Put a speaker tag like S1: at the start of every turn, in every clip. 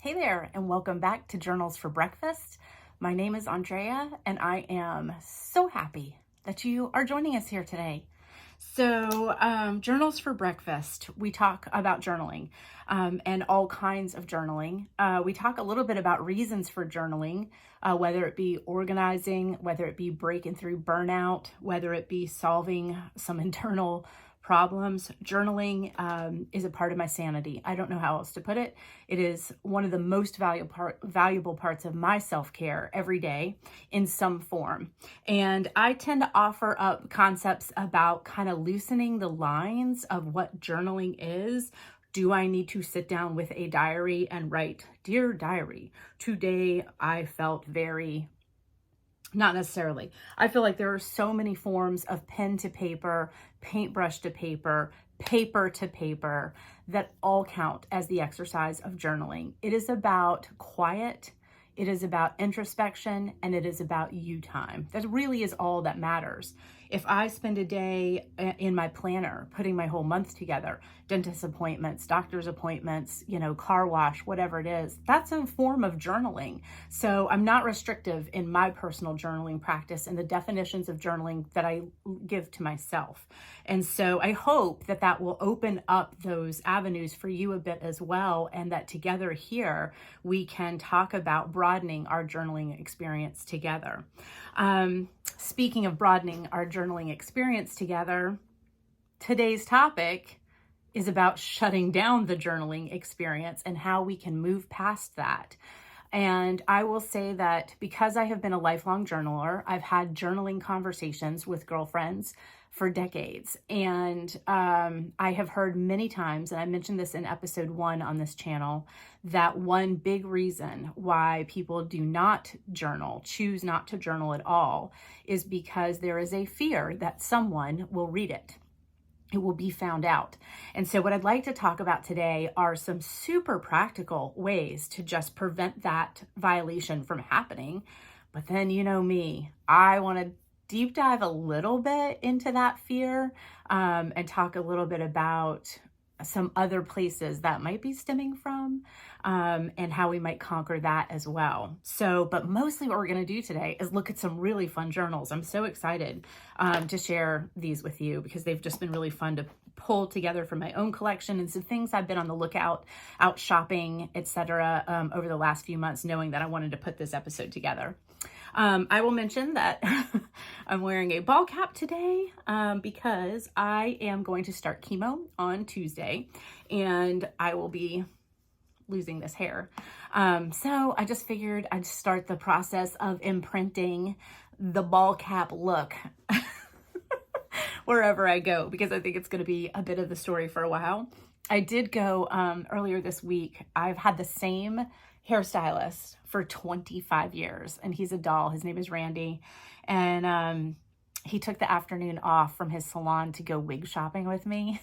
S1: Hey there, and welcome back to Journals for Breakfast. My name is Andrea, and I am so happy that you are joining us here today. So, Journals for Breakfast, we talk about journaling and all kinds of journaling. We talk a little bit about reasons for journaling, whether it be organizing, whether it be breaking through burnout, whether it be solving some internal problems. Journaling is a part of my sanity. I don't know how else to put it. It is one of the most valuable parts of my self-care every day in some form. And I tend to offer up concepts about kind of loosening the lines of what journaling is. Do I need to sit down with a diary and write, "Dear diary, today I felt very..." Not necessarily. I feel like there are so many forms of pen to paper, paintbrush to paper, paper to paper that all count as the exercise of journaling. It is about quiet, it is about introspection, and it is about you time. That really is all that matters. If I spend a day in my planner putting my whole month together, dentist appointments, doctor's appointments, car wash, whatever it is, that's a form of journaling. So I'm not restrictive in my personal journaling practice and the definitions of journaling that I give to myself. And so I hope that that will open up those avenues for you a bit as well, and that together here we can talk about broadening our journaling experience together. Speaking of broadening our journaling experience together, today's topic is about shutting down the journaling experience and how we can move past that. And I will say that because I have been a lifelong journaler, I've had journaling conversations with girlfriends for decades. And I have heard many times, and I mentioned this in episode 1 on this channel, that one big reason why people do not journal, choose not to journal at all, is because there is a fear that someone will read it. It will be found out. And so what I'd like to talk about today are some super practical ways to just prevent that violation from happening. But then, you know me, I want to deep dive a little bit into that fear and talk a little bit about some other places that might be stemming from and how we might conquer that as well. So, but mostly what we're going to do today is look at some really fun journals. I'm so excited to share these with you because they've just been really fun to pull together from my own collection and some things I've been on the lookout, out shopping, etc. Over the last few months, knowing that I wanted to put this episode together. I will mention that I'm wearing a ball cap today because I am going to start chemo on Tuesday and I will be losing this hair. So I just figured I'd start the process of imprinting the ball cap look wherever I go, because I think it's going to be a bit of the story for a while. I did go earlier this week. I've had the same hairstylist for 25 years and he's a doll. His name is Randy. And he took the afternoon off from his salon to go wig shopping with me.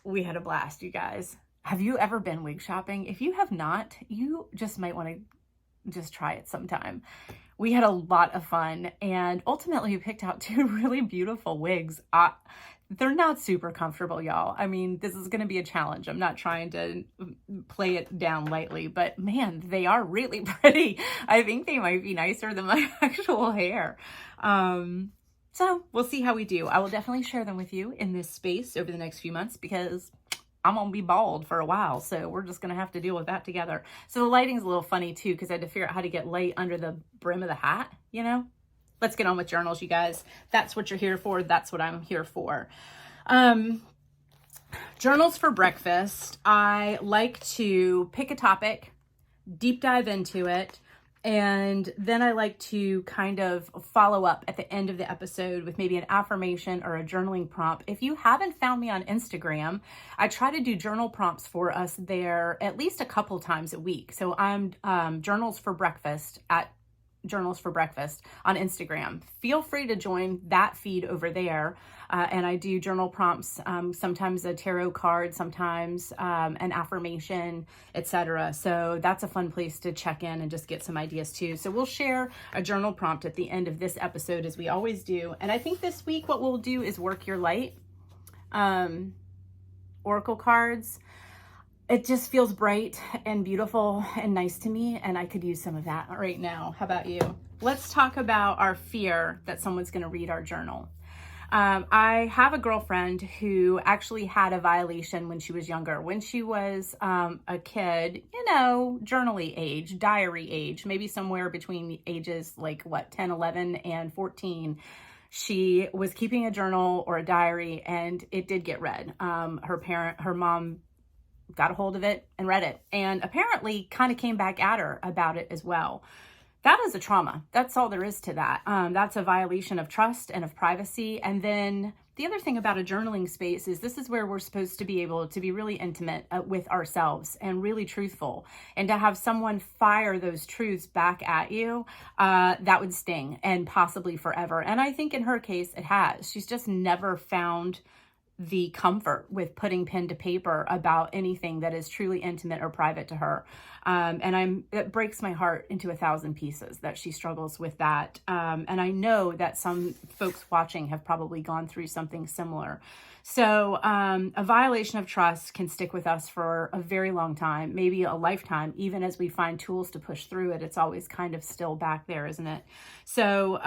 S1: We had a blast, you guys. Have you ever been wig shopping? If you have not, you just might want to just try it sometime. We had a lot of fun and ultimately we picked out 2 really beautiful wigs. They're not super comfortable, y'all. I mean, this is going to be a challenge. I'm not trying to play it down lightly, but man, they are really pretty. I think they might be nicer than my actual hair. So we'll see how we do. I will definitely share them with you in this space over the next few months because I'm going to be bald for a while. So we're just going to have to deal with that together. So the lighting's a little funny too, because I had to figure out how to get light under the brim of the hat, Let's get on with journals, you guys. That's what you're here for. That's what I'm here for. Journals for breakfast. I like to pick a topic, deep dive into it, and then I like to kind of follow up at the end of the episode with maybe an affirmation or a journaling prompt. If you haven't found me on Instagram, I try to do journal prompts for us there at least a couple times a week. So I'm Journals for Breakfast at Journals for Breakfast on Instagram. Feel free to join that feed over there. And I do journal prompts, sometimes a tarot card, sometimes an affirmation, etc. So that's a fun place to check in and just get some ideas too. So we'll share a journal prompt at the end of this episode as we always do. And I think this week what we'll do is work your light, oracle cards. it just feels bright and beautiful and nice to me, and I could use some of that right now. How about you? Let's talk about our fear that someone's going to read our journal. I have a girlfriend who actually had a violation when she was younger. When she was a kid, you know, journal-y age, diary age, maybe somewhere between the ages like 10, 11, and 14. She was keeping a journal or a diary, and it did get read. Her mom got a hold of it and read it, and apparently kind of came back at her about it as well. That is a trauma. That's all there is to that. That's a violation of trust and of privacy. And then the other thing about a journaling space is this is where we're supposed to be able to be really intimate with ourselves and really truthful. And to have someone fire those truths back at you, that would sting, and possibly forever. And I think in her case, it has. She's just never found the comfort with putting pen to paper about anything that is truly intimate or private to her. And it breaks my heart into 1,000 pieces that she struggles with that. And I know that some folks watching have probably gone through something similar. So a violation of trust can stick with us for a very long time, maybe a lifetime. Even as we find tools to push through it, it's always kind of still back there, isn't it? So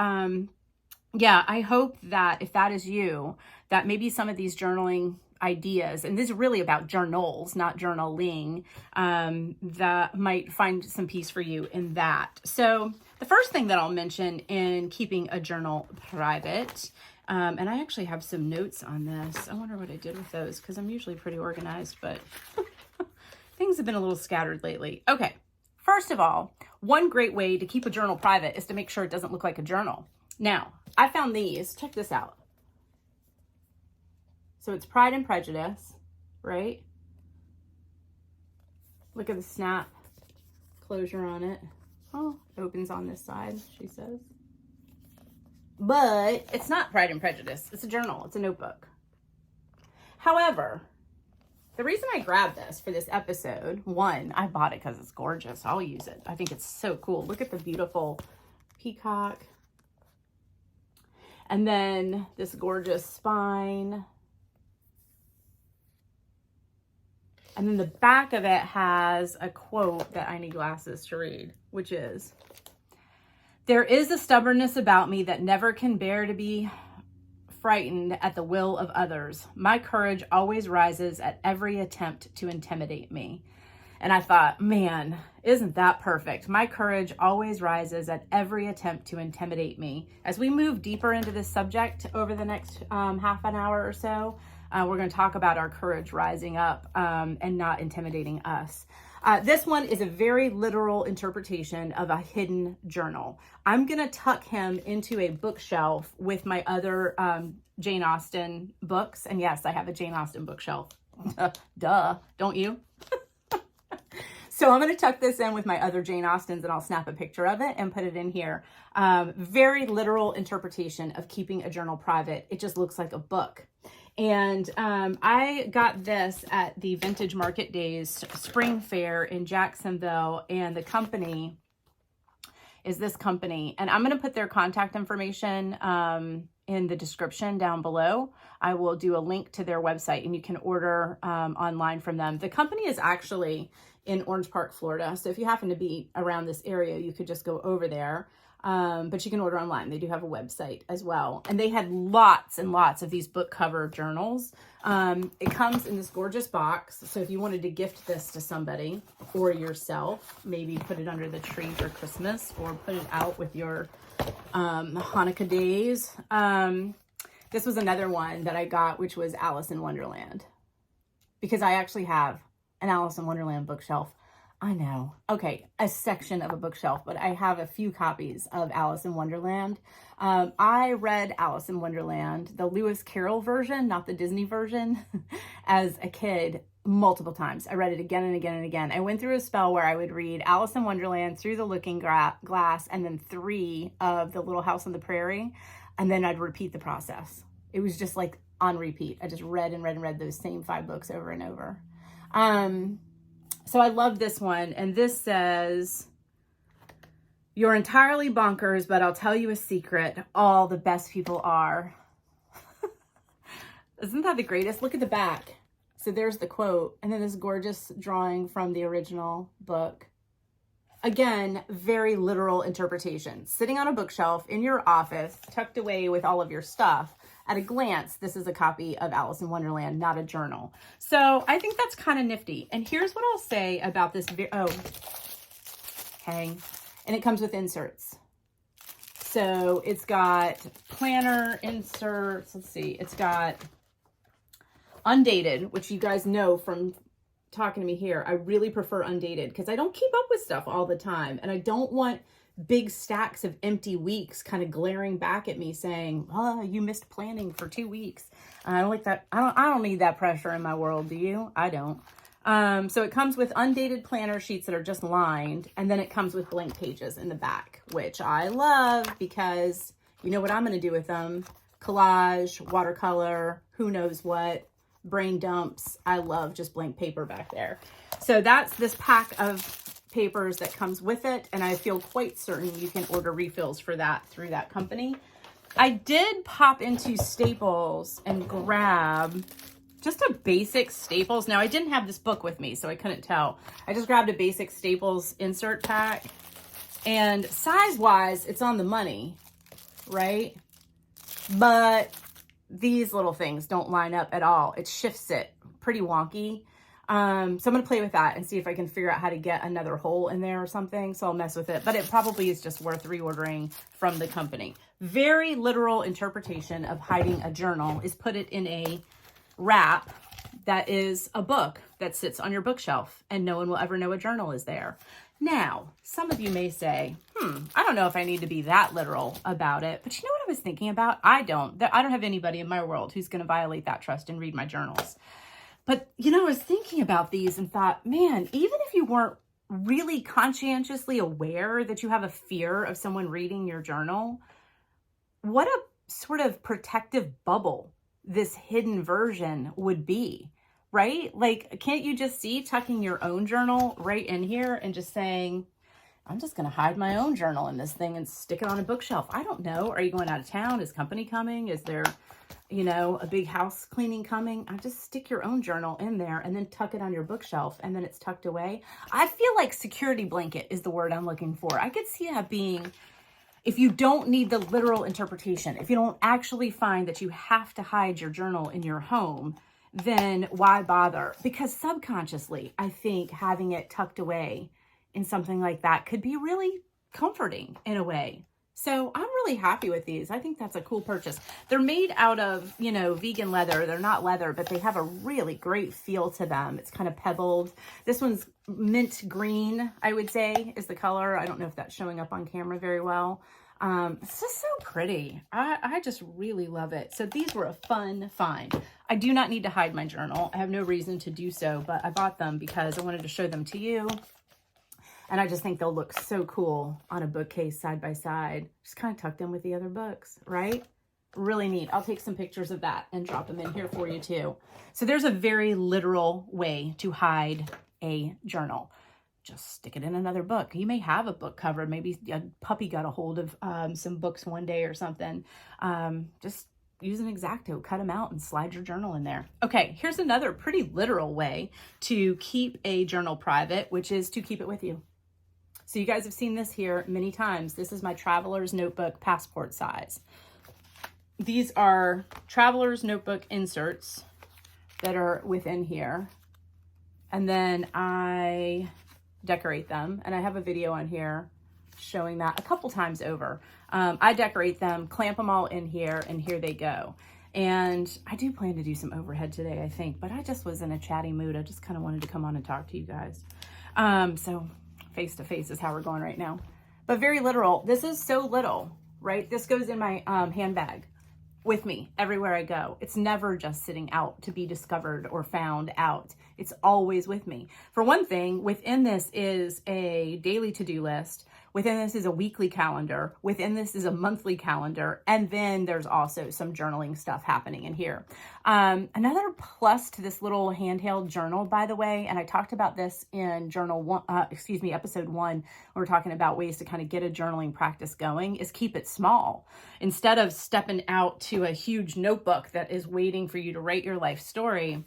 S1: yeah, I hope that if that is you, that maybe some of these journaling ideas, and this is really about journals, not journaling, that might find some peace for you in that. So the first thing that I'll mention in keeping a journal private, and I actually have some notes on this. I wonder what I did with those, because I'm usually pretty organized, but things have been a little scattered lately. Okay, first of all, one great way to keep a journal private is to make sure it doesn't look like a journal. Now, I found these. Check this out. So it's Pride and Prejudice, right? Look at the snap closure on it. Oh, opens on this side, she says. But it's not Pride and Prejudice. It's a journal. It's a notebook. However, the reason I grabbed this for this episode, one, I bought it because it's gorgeous. I'll use it. I think it's so cool. Look at the beautiful peacock. And then this gorgeous spine. And then the back of it has a quote that I need glasses to read, which is, "There is a stubbornness about me that never can bear to be frightened at the will of others. My courage always rises at every attempt to intimidate me." And I thought, man, isn't that perfect? My courage always rises at every attempt to intimidate me. As we move deeper into this subject over the next half an hour or so, we're going to talk about our courage rising up and not intimidating us. This one is a very literal interpretation of a hidden journal. I'm going to tuck him into a bookshelf with my other Jane Austen books. And yes, I have a Jane Austen bookshelf. Duh, don't you? So I'm going to tuck this in with my other Jane Austens, and I'll snap a picture of it and put it in here. Very literal interpretation of keeping a journal private. It just looks like a book. And I got this at the Vintage Market Days Spring Fair in Jacksonville, and the company is this company. And I'm going to put their contact information in the description down below. I will do a link to their website, and you can order online from them. The company is actually in Orange Park, Florida. So if you happen to be around this area, you could just go over there. But you can order online. They do have a website as well. And they had lots and lots of these book cover journals. It comes in this gorgeous box. So if you wanted to gift this to somebody or yourself, maybe put it under the tree for Christmas or put it out with your Hanukkah days. This was another one that I got, which was Alice in Wonderland. Because I actually have an Alice in Wonderland bookshelf. I know. Okay, a section of a bookshelf, but I have a few copies of Alice in Wonderland. I read Alice in Wonderland, the Lewis Carroll version, not the Disney version, as a kid multiple times. I read it again and again and again. I went through a spell where I would read Alice in Wonderland, Through the Looking Glass, and then 3 of The Little House on the Prairie, and then I'd repeat the process. It was just like on repeat. I just read and read and read those same 5 books over and over. So I love this one, and this says, "You're entirely bonkers, but I'll tell you a secret. All the best people are." Isn't that the greatest? Look at the back. So there's the quote, and then this gorgeous drawing from the original book. Again, very literal interpretation. Sitting on a bookshelf in your office, tucked away with all of your stuff. At a glance, this is a copy of Alice in Wonderland, not a journal. So I think that's kind of nifty. And here's what I'll say about this. And it comes with inserts. So it's got planner inserts. Let's see. It's got undated, which you guys know from talking to me here. I really prefer undated because I don't keep up with stuff all the time. And I don't want big stacks of empty weeks kind of glaring back at me saying, oh, you missed planning for 2 weeks. I don't like that. I don't need that pressure in my world. Do you? I don't. So it comes with undated planner sheets that are just lined, and then it comes with blank pages in the back, which I love because you know what I'm going to do with them? Collage, watercolor, who knows what, brain dumps. I love just blank paper back there. So that's this pack of papers that comes with it, and I feel quite certain you can order refills for that through that company. I did pop into Staples and grab just a basic Staples. Now, I didn't have this book with me, so I couldn't tell. I just grabbed a basic Staples insert pack, and size-wise, it's on the money, right? But these little things don't line up at all. It shifts it pretty wonky. So I'm going to play with that and see if I can figure out how to get another hole in there or something. So I'll mess with it, but it probably is just worth reordering from the company. Very literal interpretation of hiding a journal is put it in a wrap that is a book that sits on your bookshelf and no one will ever know a journal is there. Now, some of you may say, I don't know if I need to be that literal about it, but you know what I was thinking about? I don't have anybody in my world who's going to violate that trust and read my journals. But, you know, I was thinking about these and thought, man, even if you weren't really conscientiously aware that you have a fear of someone reading your journal, what a sort of protective bubble this hidden version would be, right? Like, can't you just see tucking your own journal right in here and just saying, I'm just going to hide my own journal in this thing and stick it on a bookshelf. I don't know. Are you going out of town? Is company coming? Is there, you know, a big house cleaning coming? I just stick your own journal in there and then tuck it on your bookshelf and then it's tucked away. I feel like security blanket is the word I'm looking for. I could see that being, if you don't need the literal interpretation, if you don't actually find that you have to hide your journal in your home, then why bother? Because subconsciously, I think having it tucked away in something like that could be really comforting in a way. So I'm really happy with these. I think that's a cool purchase. They're made out of, you know, vegan leather. They're not leather, but they have a really great feel to them. It's kind of pebbled. This one's mint green, I would say, is the color. I don't know if that's showing up on camera very well. It's just so pretty. I just really love it. So these were a fun find. I do not need to hide my journal. I have no reason to do so, but I bought them because I wanted to show them to you. And I just think they'll look so cool on a bookcase side by side. Just kind of tucked in with the other books, right? Really neat. I'll take some pictures of that and drop them in here for you too. So there's a very literal way to hide a journal. Just stick it in another book. You may have a book cover. Maybe a puppy got a hold of some books one day or something. Just use an X-Acto, cut them out and slide your journal in there. Okay, here's another pretty literal way to keep a journal private, which is to keep it with you. So you guys have seen this here many times. This is my traveler's notebook passport size. These are traveler's notebook inserts that are within here. And then I decorate them. And I have a video on here showing that a couple times over. I decorate them, clamp them all in here, and here they go. And I do plan to do some overhead today, I think, but I just was in a chatty mood. I just kind of wanted to come on and talk to you guys. So face to face is how we're going right now. But very literal. This is so little, right? This goes in my handbag with me everywhere I go. It's never just sitting out to be discovered or found out. It's always with me. For one thing, within this is a daily to-do list. Within this is a weekly calendar. Within this is a monthly calendar. And then there's also some journaling stuff happening in here. Another plus to this little handheld journal, by the way, and I talked about this in episode 1, when we're talking about ways to kind of get a journaling practice going, is keep it small. Instead of stepping out to a huge notebook that is waiting for you to write your life story,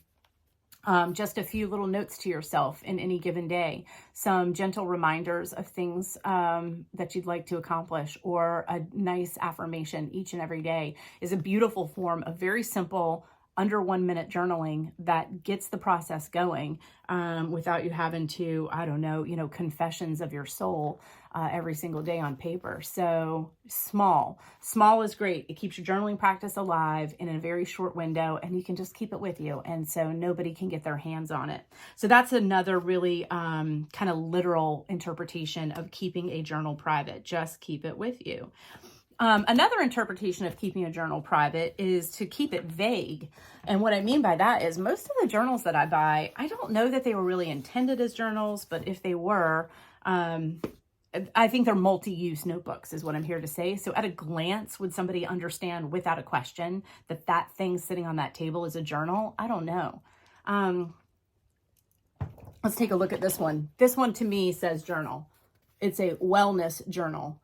S1: Just a few little notes to yourself in any given day, some gentle reminders of things that you'd like to accomplish, or a nice affirmation each and every day is a beautiful form of very simple, under 1 minute journaling that gets the process going without you having to, I don't know, confessions of your soul every single day on paper. So small is great. It keeps your journaling practice alive in a very short window, and you can just keep it with you. And so nobody can get their hands on it. So that's another really kind of literal interpretation of keeping a journal private. Just keep it with you. Another interpretation of keeping a journal private is to keep it vague. And what I mean by that is most of the journals that I buy, I don't know that they were really intended as journals, but if they were, I think they're multi-use notebooks is what I'm here to say. So at a glance, would somebody understand without a question that that thing sitting on that table is a journal? I don't know. Let's take a look at this one. This one to me says journal. It's a wellness journal.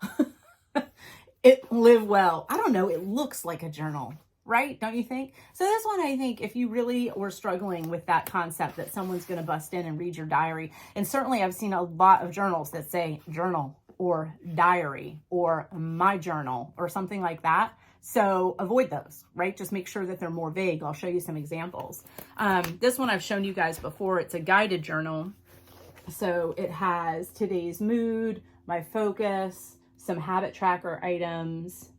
S1: It live well. I don't know. It looks like a journal, right? Don't you think? So this one, I think if you really were struggling with that concept that someone's going to bust in and read your diary, and certainly I've seen a lot of journals that say journal or diary or my journal or something like that. So avoid those, right? Just make sure that they're more vague. I'll show you some examples. This one I've shown you guys before. It's a guided journal. So it has today's mood, my focus, some habit tracker items.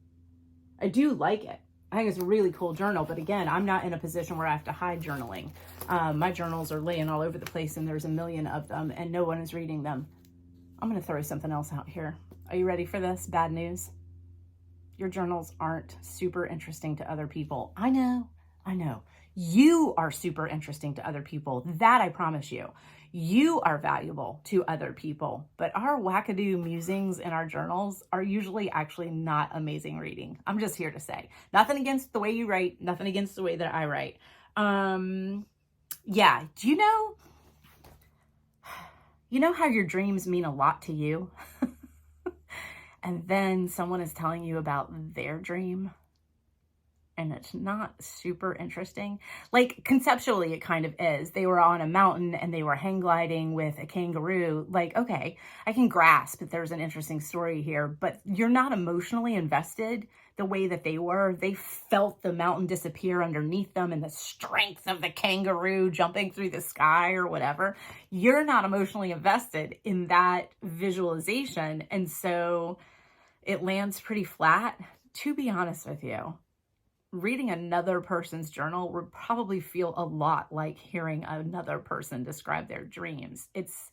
S1: I do like it. I think it's a really cool journal, but again, I'm not in a position where I have to hide journaling. My journals are laying all over the place and there's a million of them and no one is reading them. I'm going to throw something else out here. Are you ready for this? Bad news. Your journals aren't super interesting to other people. I know. You are super interesting to other people. That I promise you. You are valuable to other people, but our wackadoo musings in our journals are usually actually not amazing reading. I'm just here to say, nothing against the way you write, nothing against the way that I write. Yeah. Do you know how your dreams mean a lot to you? And then someone is telling you about their dream and it's not super interesting. Like conceptually, it kind of is. They were on a mountain and they were hang gliding with a kangaroo. Like, okay, I can grasp that there's an interesting story here, but you're not emotionally invested the way that they were. They felt the mountain disappear underneath them and the strength of the kangaroo jumping through the sky or whatever. You're not emotionally invested in that visualization. And so it lands pretty flat. To be honest with you, reading another person's journal would probably feel a lot like hearing another person describe their dreams. It's,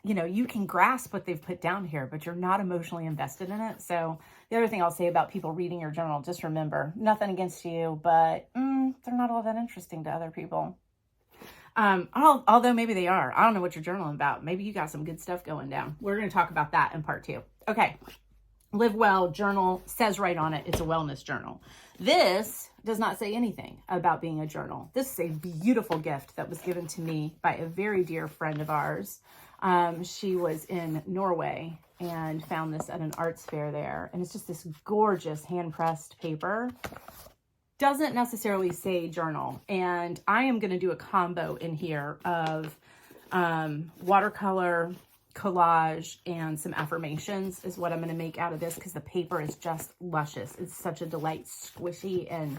S1: you can grasp what they've put down here, but you're not emotionally invested in it. So the other thing I'll say about people reading your journal, just remember, nothing against you, but they're not all that interesting to other people. Although maybe they are. I don't know what you're journaling about. Maybe you got some good stuff going down. We're going to talk about that in part 2. Okay. Live Well journal says right on it, it's a wellness journal. This does not say anything about being a journal. This is a beautiful gift that was given to me by a very dear friend of ours. She was in Norway and found this at an arts fair there. And it's just this gorgeous hand-pressed paper. Doesn't necessarily say journal. And I am going to do a combo in here of watercolor, collage, and some affirmations is what I'm going to make out of this because the paper is just luscious. It's such a delight, squishy, and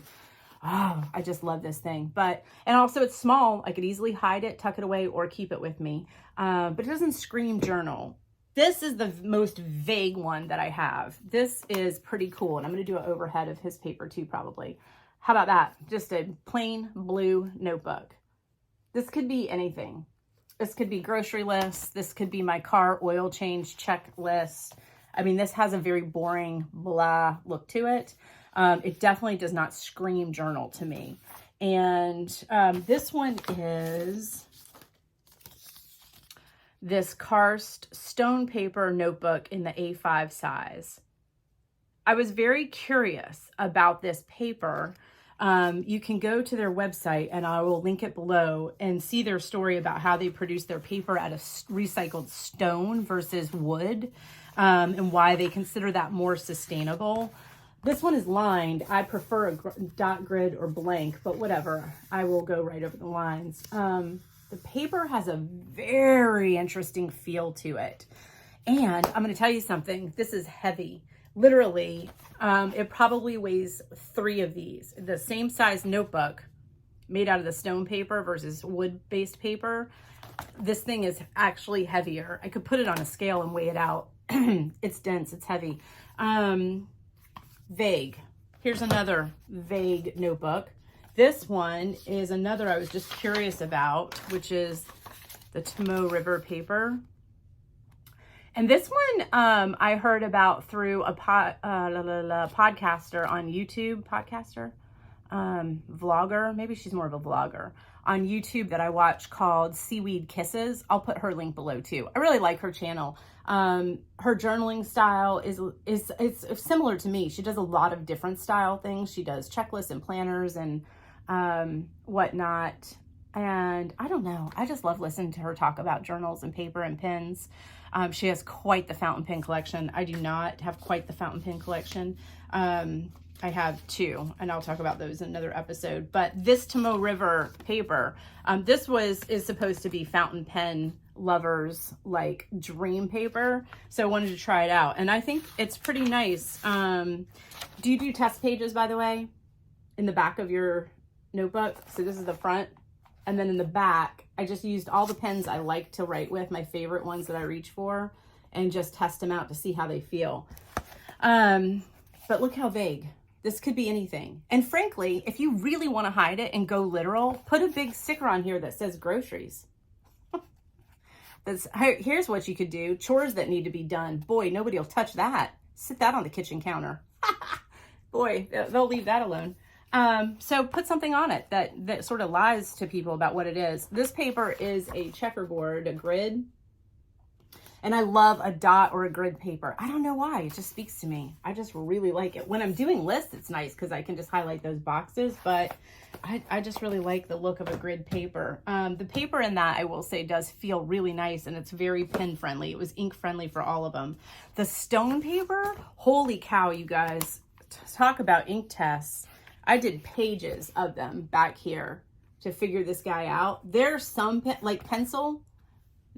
S1: I just love this thing. And also it's small. I could easily hide it, tuck it away, or keep it with me. But it doesn't scream journal. This is the most vague one that I have. This is pretty cool. And I'm going to do an overhead of his paper too, probably. How about that? Just a plain blue notebook. This could be anything. This could be grocery lists. This could be my car oil change checklist. I mean, this has a very boring blah look to it. It definitely does not scream journal to me. And this one is this Karst stone paper notebook in the A5 size. I was very curious about this paper. You can go to their website and I will link it below and see their story about how they produce their paper out of recycled stone versus wood, and why they consider that more sustainable. This one is lined. I prefer a dot grid or blank, but whatever. I will go right over the lines. The paper has a very interesting feel to it. And I'm going to tell you something. This is heavy. Literally, it probably weighs 3 of these. The same size notebook made out of the stone paper versus wood-based paper. This thing is actually heavier. I could put it on a scale and weigh it out. It's dense. It's heavy. Vague. Here's another vague notebook. This one is another I was just curious about, which is the Tomoe River paper. And this one I heard about through a podcaster on YouTube. Vlogger. Maybe she's more of a vlogger on YouTube that I watch called Seaweed Kisses. I'll put her link below too. I really like her channel. Her journaling style is similar to me. She does a lot of different style things. She does checklists and planners and whatnot. And I don't know. I just love listening to her talk about journals and paper and pens. She has quite the fountain pen collection. I do not have quite the fountain pen collection. I have 2, and I'll talk about those in another episode. But this Tomoe River paper, this is supposed to be fountain pen lovers like dream paper. So I wanted to try it out, and I think it's pretty nice. Do you do test pages, by the way, in the back of your notebook? So this is the front, and then in the back, I just used all the pens I like to write with, my favorite ones that I reach for, and just test them out to see how they feel. But look how vague. This could be anything. And frankly, if you really want to hide it and go literal, put a big sticker on here that says groceries. Here's what you could do. Chores that need to be done. Boy, nobody will touch that. Sit that on the kitchen counter. Boy, they'll leave that alone. So put something on it that sort of lies to people about what it is. This paper is a checkerboard, a grid. And I love a dot or a grid paper. I don't know why. It just speaks to me. I just really like it. When I'm doing lists, it's nice because I can just highlight those boxes. But I just really like the look of a grid paper. The paper in that, I will say, does feel really nice. And it's very pen friendly. It was ink friendly for all of them. The stone paper, holy cow, you guys. Talk about ink tests. I did pages of them back here to figure this guy out. There's some, like pencil.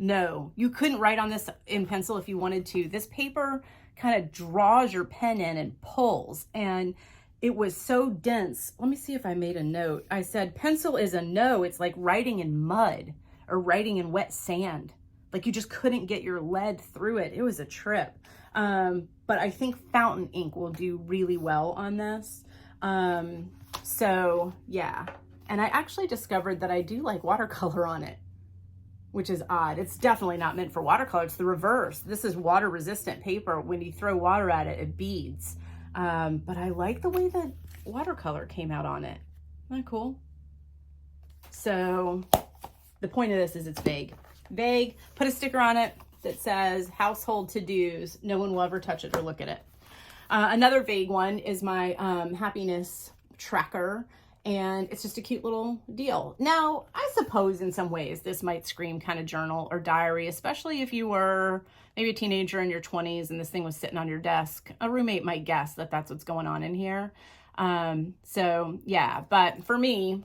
S1: No, you couldn't write on this in pencil if you wanted to. This paper kind of draws your pen in and pulls, and it was so dense. Let me see if I made a note. I said, pencil is a no. It's like writing in mud or writing in wet sand. Like you just couldn't get your lead through it. It was a trip. But I think fountain ink will do really well on this. So yeah. And I actually discovered that I do like watercolor on it, which is odd. It's definitely not meant for watercolor. It's the reverse. This is water resistant paper. When you throw water at it, it beads. But I like the way that watercolor came out on it. Isn't that cool? So the point of this is it's vague. Vague, put a sticker on it that says household to-dos. No one will ever touch it or look at it. Another vague one is my happiness tracker. And it's just a cute little deal. Now, I suppose in some ways this might scream kind of journal or diary, especially if you were maybe a teenager in your 20s and this thing was sitting on your desk. A roommate might guess that that's what's going on in here. So yeah, but for me,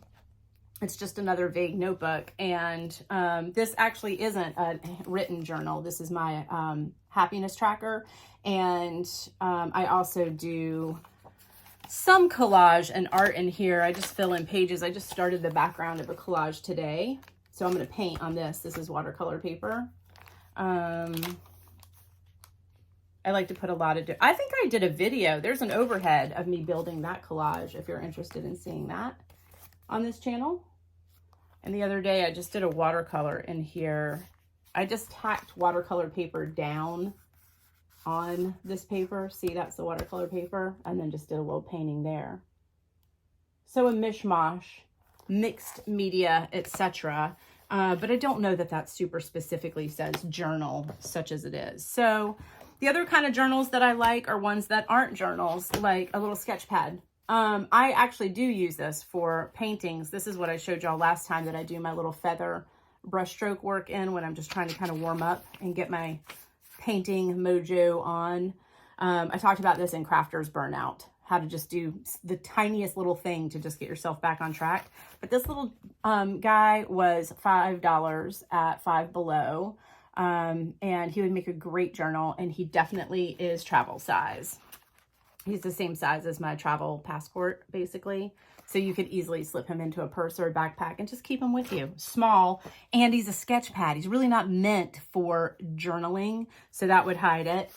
S1: it's just another vague notebook. And this actually isn't a written journal. This is my happiness tracker. And I also do some collage and art in here. I just fill in pages. I just started the background of a collage today. So I'm going to paint on this. This is watercolor paper. I like to put a lot of, I think I did a video. There's an overhead of me building that collage if you're interested in seeing that on this channel. And the other day I just did a watercolor in here. I just tacked watercolor paper down on this paper. See, that's the watercolor paper, and then just did a little painting there. So a mishmash, mixed media, etc. But I don't know that that super specifically says journal, such as it is. So the other kind of journals that I like are ones that aren't journals, like a little sketch pad. I actually do use this for paintings. This is what I showed y'all last time that I do my little feather brushstroke work in when I'm just trying to kind of warm up and get my painting mojo on. I talked about this in Crafter's Burnout, how to just do the tiniest little thing to just get yourself back on track. But this little guy was $5 at Five Below. And he would make a great journal, and he definitely is travel size. He's the same size as my travel passport, basically. So you could easily slip him into a purse or a backpack and just keep him with you. Small, and he's a sketch pad. He's really not meant for journaling, so that would hide it.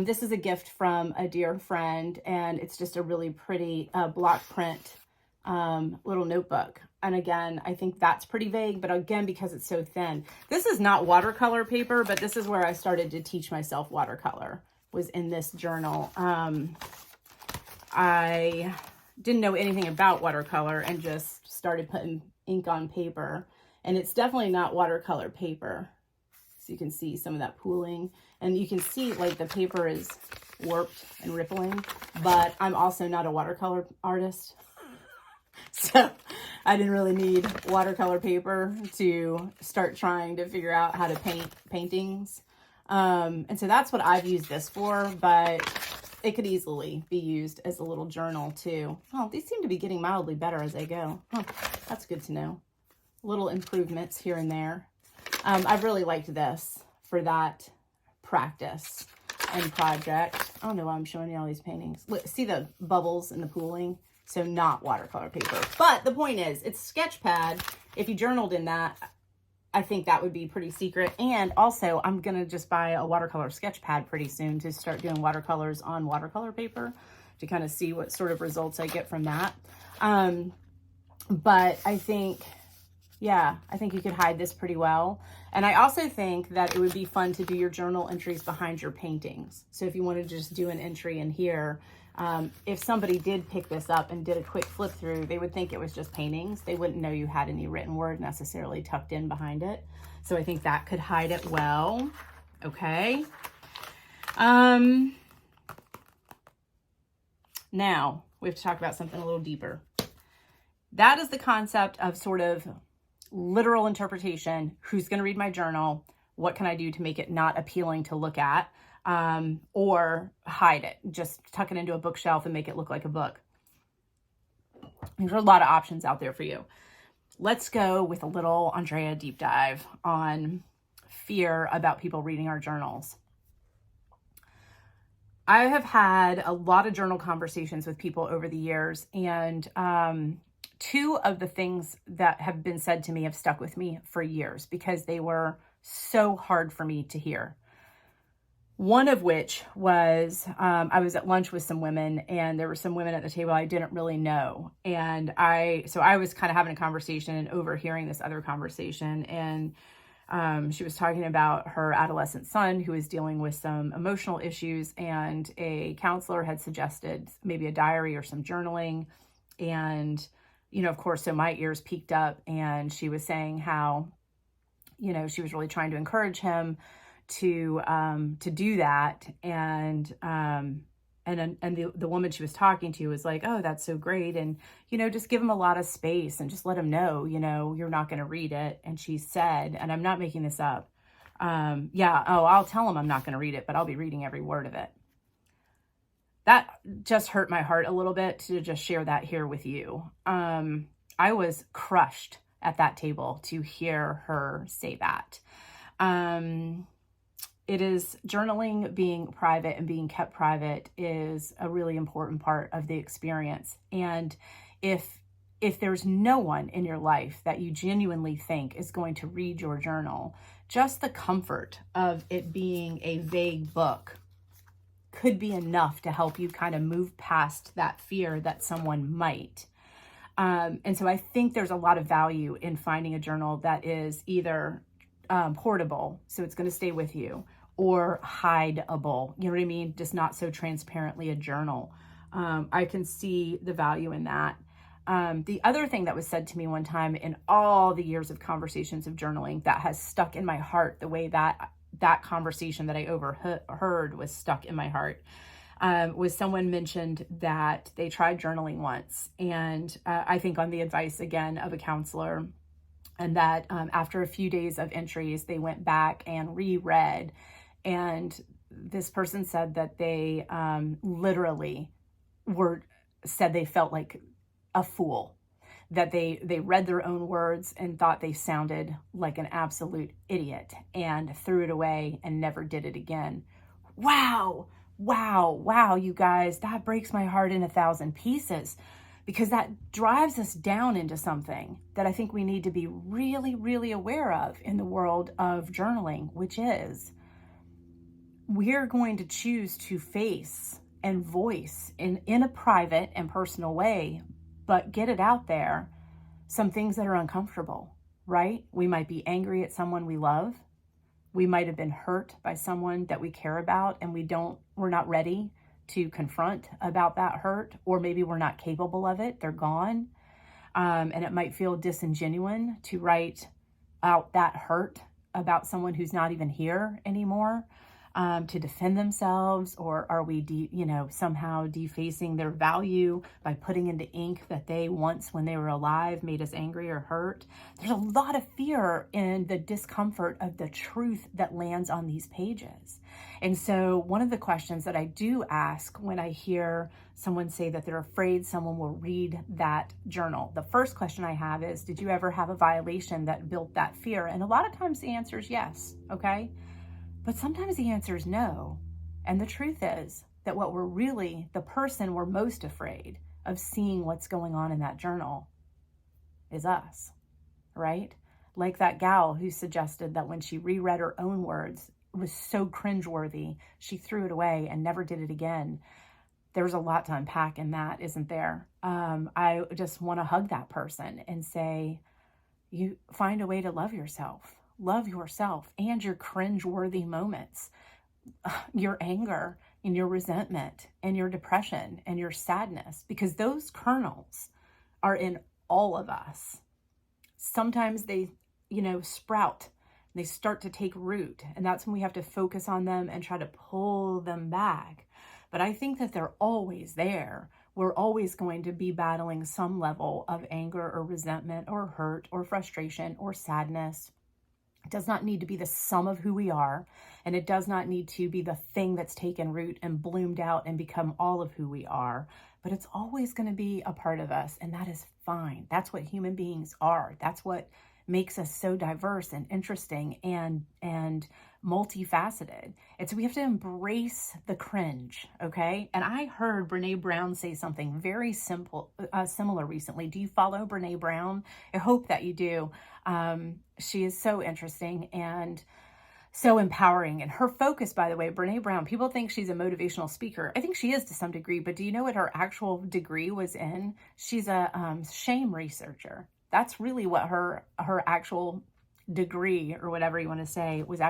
S1: This is a gift from a dear friend, and it's just a really pretty block print little notebook. And again, I think that's pretty vague, but again, because it's so thin. This is not watercolor paper, but this is where I started to teach myself watercolor, was in this journal. I didn't know anything about watercolor and just started putting ink on paper. And it's definitely not watercolor paper. So you can see some of that pooling. And you can see like the paper is warped and rippling, but I'm also not a watercolor artist. So I didn't really need watercolor paper to start trying to figure out how to paint paintings. And so that's what I've used this for, but it could easily be used as a little journal too. Oh, these seem to be getting mildly better as I go. Huh, that's good to know. Little improvements here and there. I've really liked this for that practice and project. I don't know why I'm showing you all these paintings. Look, see the bubbles and the pooling? So not watercolor paper. But the point is, it's sketch pad. If you journaled in that, I think that would be pretty secret. And also, I'm going to just buy a watercolor sketch pad pretty soon to start doing watercolors on watercolor paper to kind of see what sort of results I get from that. But I think, yeah, I think you could hide this pretty well. And I also think that it would be fun to do your journal entries behind your paintings. So if you wanted to just do an entry in here, if somebody did pick this up and did a quick flip through, they would think it was just paintings. They wouldn't know you had any written word necessarily tucked in behind it. So I think that could hide it well. Okay. Now we have to talk about something a little deeper. That is the concept of sort of literal interpretation. Who's going to read my journal? What can I do to make it not appealing to look at? Or hide it, just tuck it into a bookshelf and make it look like a book. There's a lot of options out there for you. Let's go with a little Andrea deep dive on fear about people reading our journals. I have had a lot of journal conversations with people over the years, and two of the things that have been said to me have stuck with me for years because they were so hard for me to hear. One of which was, I was at lunch with some women, and there were some women at the table I didn't really know. And so I was kind of having a conversation and overhearing this other conversation. And she was talking about her adolescent son who was dealing with some emotional issues, and a counselor had suggested maybe a diary or some journaling. And, you know, of course, so my ears peaked up, and she was saying how, you know, she was really trying to encourage him to do that. And the woman she was talking to was like, oh, that's so great. And, you know, just give him a lot of space and just let him know, you know, you're not going to read it. And she said, and I'm not making this up. I'll tell him I'm not going to read it, but I'll be reading every word of it. That just hurt my heart a little bit to just share that here with you. I was crushed at that table to hear her say that. It is journaling being private and being kept private is a really important part of the experience. And if there's no one in your life that you genuinely think is going to read your journal, just the comfort of it being a vague book could be enough to help you kind of move past that fear that someone might. And so I think there's a lot of value in finding a journal that is either portable, so it's going to stay with you, or hideable, you know what I mean? Just not so transparently a journal. I can see the value in that. The other thing that was said to me one time in all the years of conversations of journaling that has stuck in my heart, the way that conversation that I overheard was stuck in my heart, was someone mentioned that they tried journaling once. And I think on the advice, again, of a counselor, and that after a few days of entries, they went back and reread. And this person said that they literally were said they felt like a fool, that they read their own words and thought they sounded like an absolute idiot and threw it away and never did it again. Wow, wow, wow, you guys, that breaks my heart in 1,000 pieces, because that drives us down into something that I think we need to be really, really aware of in the world of journaling, which is we're going to choose to face and voice in a private and personal way, but get it out there, some things that are uncomfortable, right? We might be angry at someone we love. We might have been hurt by someone that we care about, and we're not ready to confront about that hurt, or maybe we're not capable of it. They're gone. And it might feel disingenuous to write out that hurt about someone who's not even here anymore, to defend themselves, or are we, somehow defacing their value by putting into ink that they once, when they were alive, made us angry or hurt? There's a lot of fear in the discomfort of the truth that lands on these pages. And so one of the questions that I do ask when I hear someone say that they're afraid someone will read that journal, the first question I have is, did you ever have a violation that built that fear? And a lot of times the answer is yes, okay? But sometimes the answer is no. And the truth is that the person we're most afraid of seeing what's going on in that journal is us, right? Like that gal who suggested that when she reread her own words, it was so cringeworthy, she threw it away and never did it again. There's a lot to unpack in that, isn't there? I just want to hug that person and say, you find a way to love yourself. Love yourself and your cringe-worthy moments, your anger and your resentment and your depression and your sadness, because those kernels are in all of us. Sometimes they, sprout, they start to take root, and that's when we have to focus on them and try to pull them back. But I think that they're always there. We're always going to be battling some level of anger or resentment or hurt or frustration or sadness. It does not need to be the sum of who we are, and it does not need to be the thing that's taken root and bloomed out and become all of who we are, but it's always going to be a part of us, and that is fine. That's what human beings are. That's what makes us so diverse and interesting and multifaceted. And so we have to embrace the cringe, okay? And I heard Brene Brown say something very similar recently. Do you follow Brene Brown? I hope that you do. She is so interesting and so empowering. And her focus, by the way, Brene Brown, people think she's a motivational speaker. I think she is to some degree, but do you know what her actual degree was in? She's a shame researcher. That's really what her actual degree, or whatever you want to say, was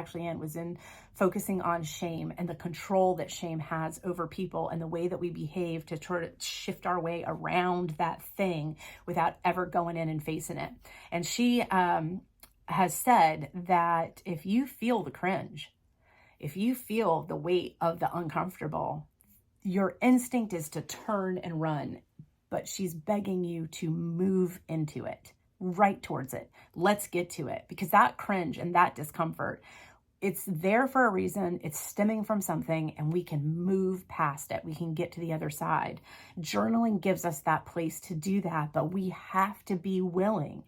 S1: in focusing on shame and the control that shame has over people and the way that we behave to try to shift our way around that thing without ever going in and facing it. And she has said that if you feel the cringe, if you feel the weight of the uncomfortable, your instinct is to turn and run. But she's begging you to move into it, right towards it. Let's get to it, because that cringe and that discomfort, it's there for a reason. It's stemming from something, and we can move past it. We can get to the other side. Journaling gives us that place to do that, but we have to be willing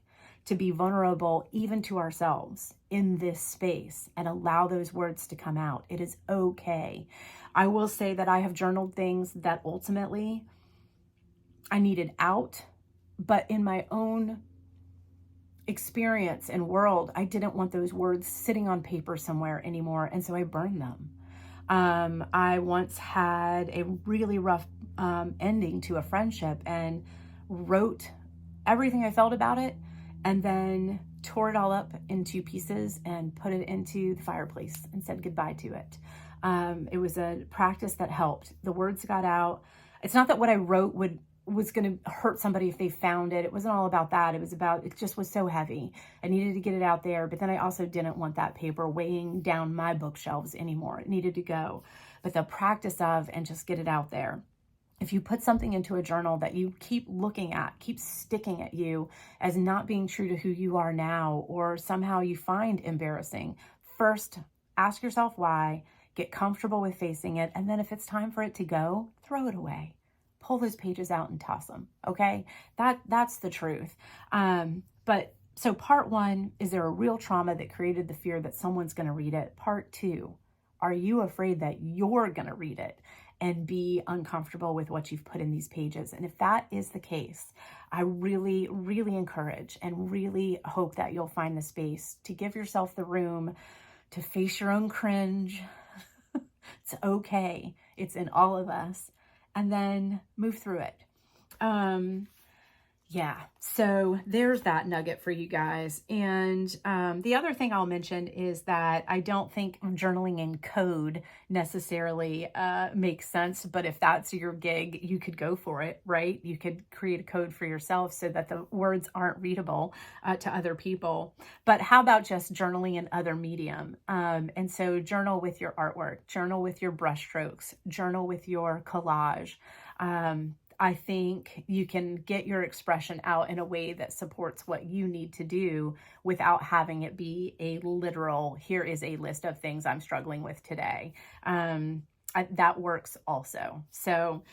S1: to be vulnerable even to ourselves in this space and allow those words to come out. It is okay. I will say that I have journaled things that ultimately I needed out, but in my own experience and world, I didn't want those words sitting on paper somewhere anymore, and so I burned them. I once had a really rough ending to a friendship and wrote everything I felt about it, and then tore it all up into pieces and put it into the fireplace and said goodbye to it. It was a practice that helped. The words got out. It's not that what I wrote was going to hurt somebody if they found it. It wasn't all about that. It just was so heavy. I needed to get it out there, but then I also didn't want that paper weighing down my bookshelves anymore. It needed to go. But the practice of, and just get it out there. If you put something into a journal that you keep looking at, keep sticking at you as not being true to who you are now, or somehow you find embarrassing, first ask yourself why, get comfortable with facing it, and then if it's time for it to go, throw it away. pull those pages out and toss them. Okay. That's the truth. But so part one, is there a real trauma that created the fear that someone's going to read it? Part two, are you afraid that you're going to read it and be uncomfortable with what you've put in these pages? And if that is the case, I really, really encourage and really hope that you'll find the space to give yourself the room to face your own cringe. It's okay. It's in all of us. And then move through it. Yeah, so there's that nugget for you guys. And the other thing I'll mention is that I don't think journaling in code necessarily makes sense, but if that's your gig, you could go for it, right? You could create a code for yourself so that the words aren't readable to other people. But how about just journaling in other medium? And so journal with your artwork, journal with your brushstrokes, journal with your collage. I think you can get your expression out in a way that supports what you need to do without having it be a literal, here is a list of things I'm struggling with today. That works also. So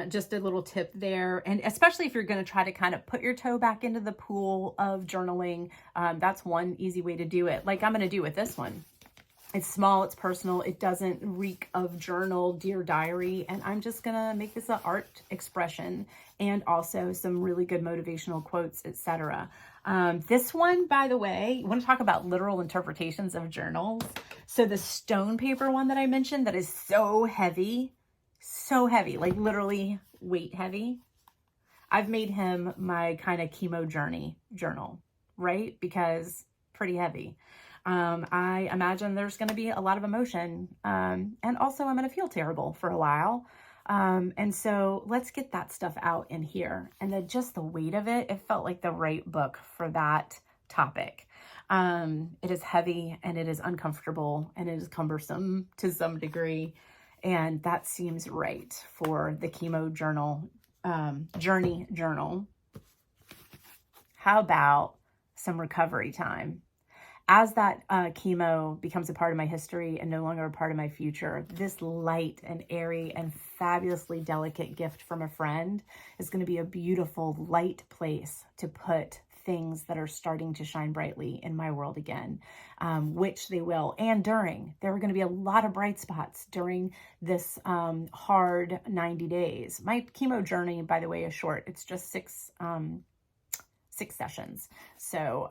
S1: just a little tip there. And especially if you're going to try to kind of put your toe back into the pool of journaling, that's one easy way to do it. Like I'm going to do with this one. It's small, it's personal, it doesn't reek of journal, dear diary, and I'm just gonna make this an art expression and also some really good motivational quotes, etc. This one, by the way, you want to talk about literal interpretations of journals? So the stone paper one that I mentioned that is so heavy, like literally weight heavy. I've made him my kind of chemo journey journal, right? Because pretty heavy. I imagine there's going to be a lot of emotion, and also I'm going to feel terrible for a while. And so let's get that stuff out in here. And then just the weight of it, it felt like the right book for that topic. It is heavy and it is uncomfortable and it is cumbersome to some degree. And that seems right for the chemo journal, journey journal. How about some recovery time? As that chemo becomes a part of my history and no longer a part of my future, this light and airy and fabulously delicate gift from a friend is going to be a beautiful light place to put things that are starting to shine brightly in my world again, which they will. And there are going to be a lot of bright spots during this hard 90 days. My chemo journey, by the way, is short. It's just six sessions. So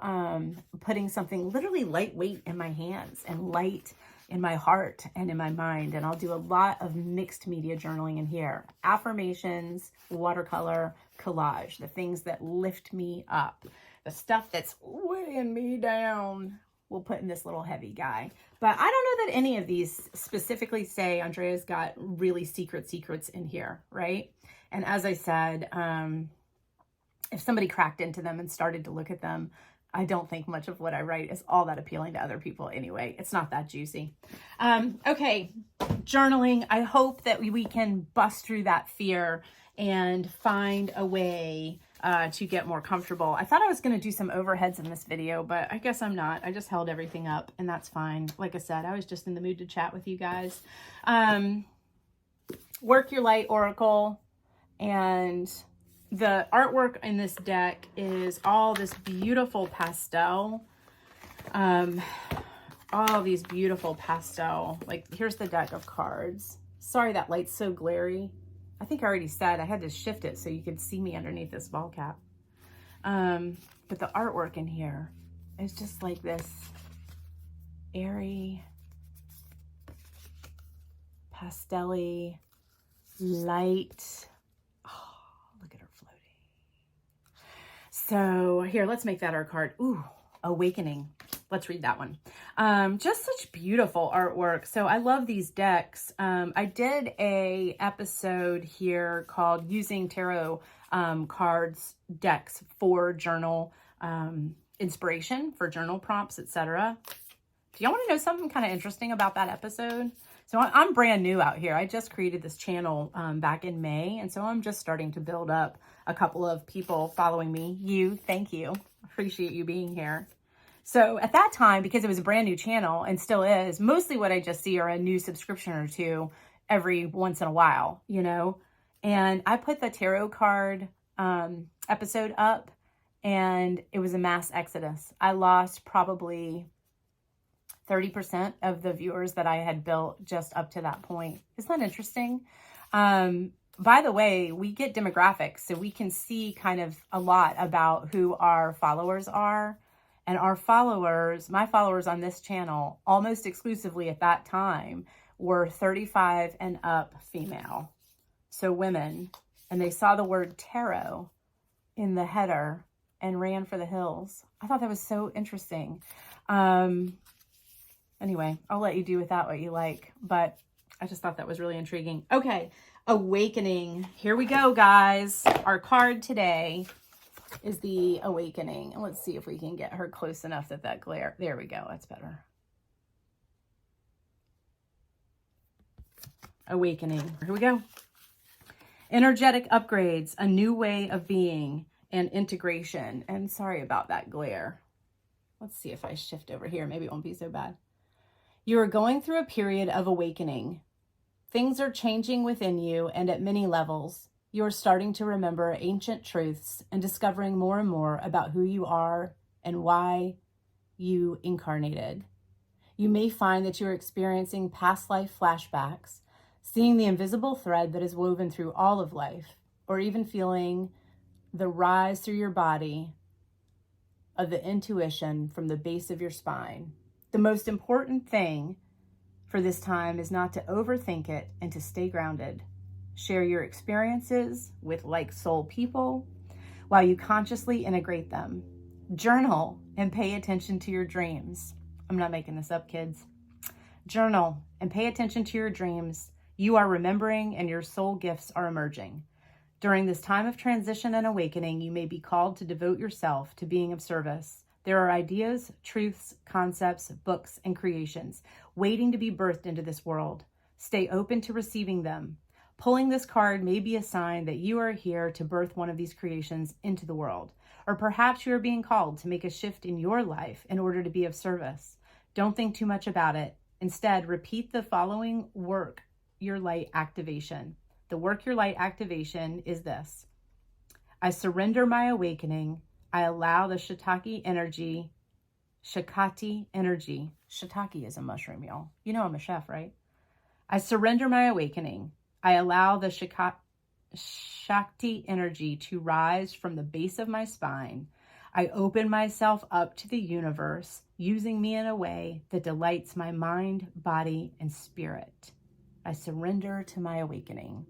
S1: putting something literally lightweight in my hands and light in my heart and in my mind. And I'll do a lot of mixed media journaling in here. Affirmations, watercolor, collage, the things that lift me up. The stuff that's weighing me down, we'll put in this little heavy guy. But I don't know that any of these specifically say Andrea's got really secrets in here, right? And as I said, if somebody cracked into them and started to look at them, I don't think much of what I write is all that appealing to other people anyway. It's not that juicy. Okay, journaling. I hope that we can bust through that fear and find a way to get more comfortable. I thought I was going to do some overheads in this video, but I guess I'm not. I just held everything up and that's fine. Like I said, I was just in the mood to chat with you guys. Work your light, Oracle. And the artwork in this deck is all this beautiful pastel. All these beautiful pastel. Like, here's the deck of cards. Sorry that light's so glary. I think I already said I had to shift it so you could see me underneath this ball cap. But the artwork in here is just like this airy, pastel-y, light. Look at her floating. So here, let's make that our card. Ooh, Awakening. Let's read that one. Just such beautiful artwork. So I love these decks. I did a episode here called Using Tarot Cards Decks for Journal Inspiration, for journal prompts, etc. Do y'all want to know something kind of interesting about that episode? So I'm brand new out here. I just created this channel back in May. And so I'm just starting to build up a couple of people following me. Thank you. Appreciate you being here. So at that time, because it was a brand new channel and still is, mostly what I just see are a new subscription or two every once in a while, you know, And I put the tarot card episode up, and it was a mass exodus. I lost probably 30% of the viewers that I had built just up to that point. Isn't that interesting? By the way, we get demographics, so we can see kind of a lot about who our followers are. And our followers, my followers on this channel, almost exclusively at that time, were 35 and up female. So women. And they saw the word tarot in the header and ran for the hills. I thought that was so interesting. Anyway, I'll let you do with that what you like, but I just thought that was really intriguing. Okay, Awakening. Here we go, guys. Our card today is the Awakening. And let's see if we can get her close enough that that glare. There we go. That's better. Awakening. Here we go. Energetic upgrades, a new way of being, and integration. And sorry about that glare. Let's see if I shift over here. Maybe it won't be so bad. You are going through a period of awakening. Things are changing within you, and at many levels, you are starting to remember ancient truths and discovering more and more about who you are and why you incarnated. You may find that you are experiencing past life flashbacks, seeing the invisible thread that is woven through all of life, or even feeling the rise through your body of the intuition from the base of your spine. The most important thing for this time is not to overthink it and to stay grounded. Share your experiences with like soul people while you consciously integrate them. Journal and pay attention to your dreams. I'm not making this up, kids. Journal and pay attention to your dreams. You are remembering and your soul gifts are emerging. During this time of transition and awakening, you may be called to devote yourself to being of service. There are ideas, truths, concepts, books, and creations waiting to be birthed into this world. Stay open to receiving them. Pulling this card may be a sign that you are here to birth one of these creations into the world. Or perhaps you are being called to make a shift in your life in order to be of service. Don't think too much about it. Instead, repeat the following work your light activation. The work your light activation is this. I surrender my awakening. I allow the Shakti energy. Shiitake is a mushroom, y'all. You know I'm a chef, right? I surrender my awakening. I allow the Shakti energy to rise from the base of my spine. I open myself up to the universe, using me in a way that delights my mind, body, and spirit. I surrender to my awakening.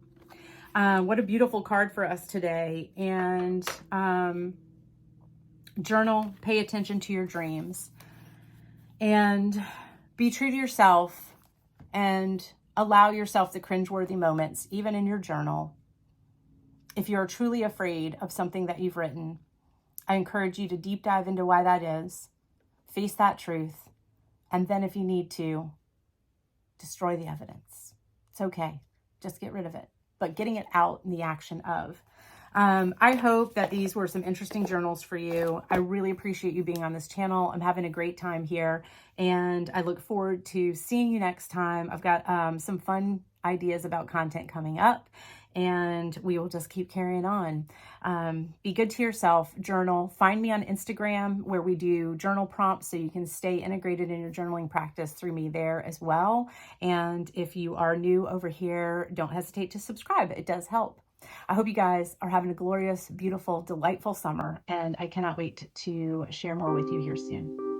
S1: What a beautiful card for us today. And journal, pay attention to your dreams, and be true to yourself, and allow yourself the cringeworthy moments, even in your journal. If you're truly afraid of something that you've written, I encourage you to deep dive into why that is, face that truth, and then if you need to, destroy the evidence. It's okay. Just get rid of it. But getting it out in the action of. I hope that these were some interesting journals for you. I really appreciate you being on this channel. I'm having a great time here, and I look forward to seeing you next time. I've got some fun ideas about content coming up, and we will just keep carrying on. Be good to yourself. Journal. Find me on Instagram, where we do journal prompts, so you can stay integrated in your journaling practice through me there as well. And if you are new over here, don't hesitate to subscribe. It does help. I hope you guys are having a glorious, beautiful, delightful summer, and I cannot wait to share more with you here soon.